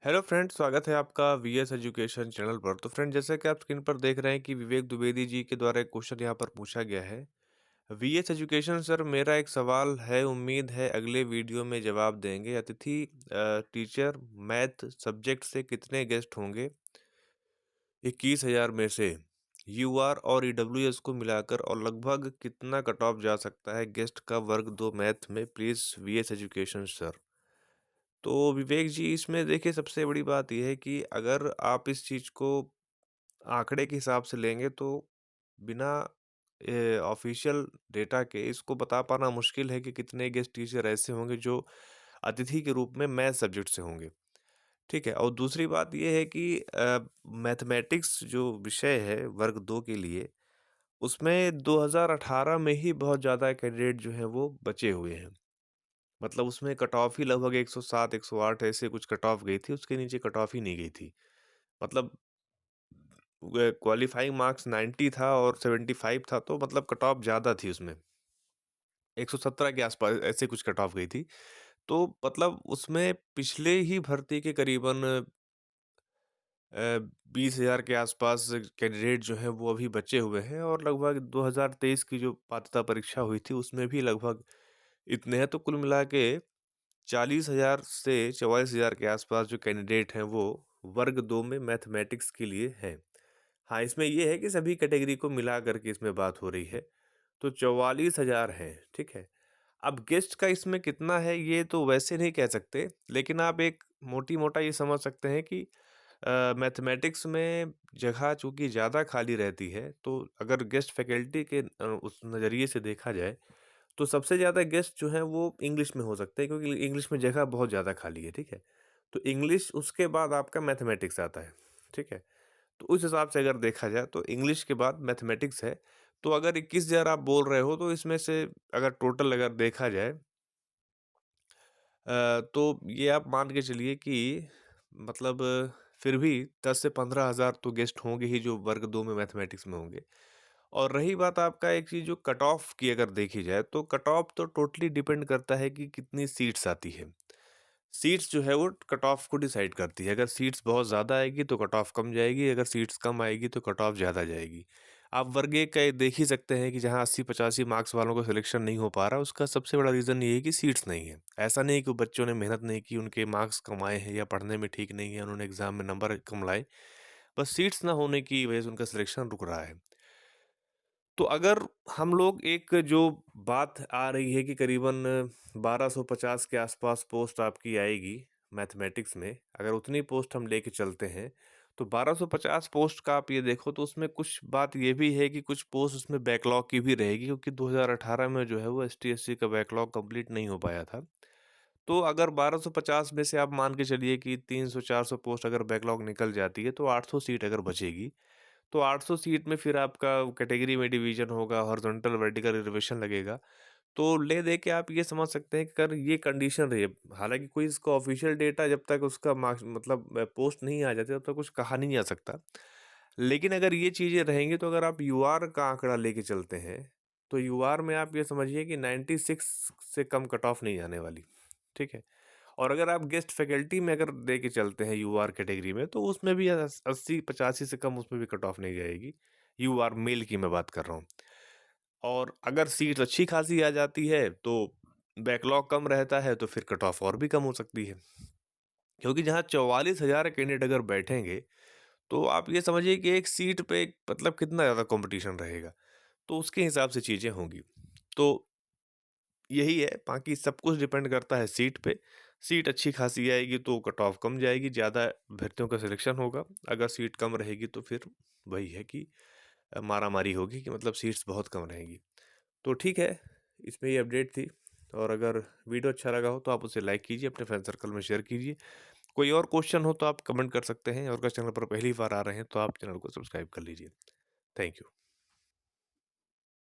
Hello friend, स्वागत है आपका वीएस एजुकेशन चैनल पर। तो फ्रेंड, जैसे कि आप स्क्रीन पर देख रहे हैं कि विवेक द्विवेदी जी के द्वारा एक क्वेश्चन यहाँ पर पूछा गया है। वीएस एजुकेशन सर, मेरा एक सवाल है, उम्मीद है अगले वीडियो में जवाब देंगे। अतिथि टीचर मैथ सब्जेक्ट से कितने गेस्ट होंगे 21,000 में से? यूआर और ईडब्ल्यूएस को मिलाकर और लगभग कितना कट ऑफ जा सकता है गेस्ट का वर्ग दो मैथ में? Please VS education sir. तो विवेक जी, इसमें देखिए सबसे बड़ी बात ये है कि अगर आप इस चीज़ को आंकड़े के हिसाब से लेंगे तो बिना ऑफिशियल डेटा के इसको बता पाना मुश्किल है कि कितने गेस्ट टीचर ऐसे होंगे जो अतिथि के रूप में मैथ सब्जेक्ट से होंगे। ठीक है, और दूसरी बात ये है कि मैथमेटिक्स जो विषय है वर्ग 2 के लिए, उसमें 2018 में ही बहुत ज़्यादा कैंडिडेट जो हैं वो बचे हुए हैं। मतलब उसमें कट ऑफ ही लगभग 107, 108 ऐसे कुछ कट ऑफ गई थी, उसके नीचे कट ऑफ ही नहीं गई थी। मतलब क्वालीफाइंग मार्क्स 90 था और 75 था, तो मतलब कट ऑफ ज़्यादा थी उसमें। 117 के आसपास ऐसे कुछ कट ऑफ गई थी। तो मतलब उसमें पिछले ही भर्ती के करीबन 20,000 के आसपास कैंडिडेट जो हैं वो अभी बचे हुए हैं, और लगभग 2023 की जो पात्रता परीक्षा हुई थी उसमें भी लगभग इतने हैं। तो कुल मिला के 40,000 से 44,000 के आसपास जो कैंडिडेट हैं वो वर्ग 2 में मैथमेटिक्स के लिए हैं। हाँ, इसमें ये है कि सभी कैटेगरी को मिला करके इसमें बात हो रही है, तो 44,000 हैं, ठीक है। अब गेस्ट का इसमें कितना है ये तो वैसे नहीं कह सकते, लेकिन आप एक मोटी-मोटा ये समझ सकते हैं कि मैथमेटिक्स में जगह चूँकि ज़्यादा खाली रहती है, तो अगर गेस्ट फैकल्टी के उस नज़रिए से देखा जाए, तो सबसे ज़्यादा गेस्ट जो हैं वो इंग्लिश में हो सकते हैं, क्योंकि इंग्लिश में जगह बहुत ज़्यादा खाली है, ठीक है। तो इंग्लिश, उसके बाद आपका मैथमेटिक्स आता है, ठीक है। तो उस हिसाब से अगर देखा जाए तो इंग्लिश के बाद मैथमेटिक्स है। तो अगर 21,000 आप बोल रहे हो, तो इसमें से अगर टोटल अगर देखा जाए तो ये आप मान के चलिए कि मतलब फिर भी 10 से 15,000 तो गेस्ट होंगे ही जो वर्ग 2 में मैथमेटिक्स में होंगे। और रही बात आपका एक चीज़ जो कट ऑफ की अगर देखी जाए, तो कट ऑफ तो टोटली डिपेंड करता है कि कितनी सीट्स आती है। सीट्स जो है वो कट ऑफ को डिसाइड करती है। अगर सीट्स बहुत ज़्यादा आएगी तो कट ऑफ कम जाएगी, अगर सीट्स कम आएगी तो कट ऑफ ज़्यादा जाएगी। आप वर्ग 1 का ये देख ही सकते हैं कि जहाँ 80-85 मार्क्स वालों को सिलेक्शन नहीं हो पा रहा, उसका सबसे बड़ा रीज़न ये है कि सीट्स नहीं है। ऐसा नहीं है कि बच्चों ने मेहनत नहीं की, उनके मार्क्स कम आए हैं या पढ़ने में ठीक नहीं है, उन्होंने एग्ज़ाम में नंबर कम लाए, बस सीट्स ना होने की वजह से उनका सिलेक्शन रुक रहा है। तो अगर हम लोग एक जो बात आ रही है कि करीबन 1250 के आसपास पोस्ट आपकी आएगी मैथमेटिक्स में, अगर उतनी पोस्ट हम लेके चलते हैं, तो 1250 पोस्ट का आप ये देखो तो उसमें कुछ बात ये भी है कि कुछ पोस्ट उसमें बैकलॉग की भी रहेगी, क्योंकि 2018 में जो है वो एसटी-एससी का बैकलॉग कंप्लीट नहीं हो पाया था। तो अगर 1250 में से आप मान के चलिए कि 300-400 पोस्ट अगर बैकलॉग निकल जाती है, तो 800 सीट अगर बचेगी, तो 800 सीट में फिर आपका कैटेगरी में डिवीज़न होगा, हॉरिज़ॉन्टल वर्टिकल रिज़र्वेशन लगेगा। तो ले दे के आप ये समझ सकते हैं कि अगर ये कंडीशन रही है, हालाँकि कोई इसका ऑफ़िशियल डेटा जब तक उसका मार्क्स मतलब पोस्ट नहीं आ जाती, तब तक कुछ कहा नहीं जा सकता। लेकिन अगर ये चीज़ें रहेंगी, तो अगर आप यूआर का आंकड़ा लेके चलते हैं, तो यूआर में आप ये समझिए कि 96 से कम कट ऑफ नहीं आने वाली, ठीक है? और अगर आप गेस्ट फैकल्टी में अगर लेके चलते हैं यूआर कैटेगरी में, तो उसमें भी 80-85 से कम उसमें भी कट ऑफ नहीं जाएगी। यूआर मेल की मैं बात कर रहा हूँ। और अगर सीट अच्छी खासी आ जाती है, तो बैकलॉग कम रहता है, तो फिर कट ऑफ और भी कम हो सकती है। क्योंकि जहाँ 44,000 कैंडिडेट अगर बैठेंगे, तो आप ये समझिए कि एक सीट पे मतलब कितना ज़्यादा कॉम्पिटिशन रहेगा। तो उसके हिसाब से चीज़ें होंगी। तो यही है, बाकी सब कुछ डिपेंड करता है सीट पे। सीट अच्छी खासी आएगी तो कट ऑफ कम जाएगी, ज़्यादा अभ्यर्थियों का सिलेक्शन होगा। अगर सीट कम रहेगी तो फिर वही है कि मारा-मारी होगी, कि मतलब सीट्स बहुत कम रहेंगी। तो ठीक है, इसमें ये अपडेट थी। और अगर वीडियो अच्छा लगा हो तो आप उसे लाइक कीजिए, अपने फ्रेंड सर्कल में शेयर कीजिए। कोई और क्वेश्चन हो तो आप कमेंट कर सकते हैं, और अगर चैनल पर पहली बार आ रहे हैं तो आप चैनल को सब्सक्राइब कर लीजिए। Thank you.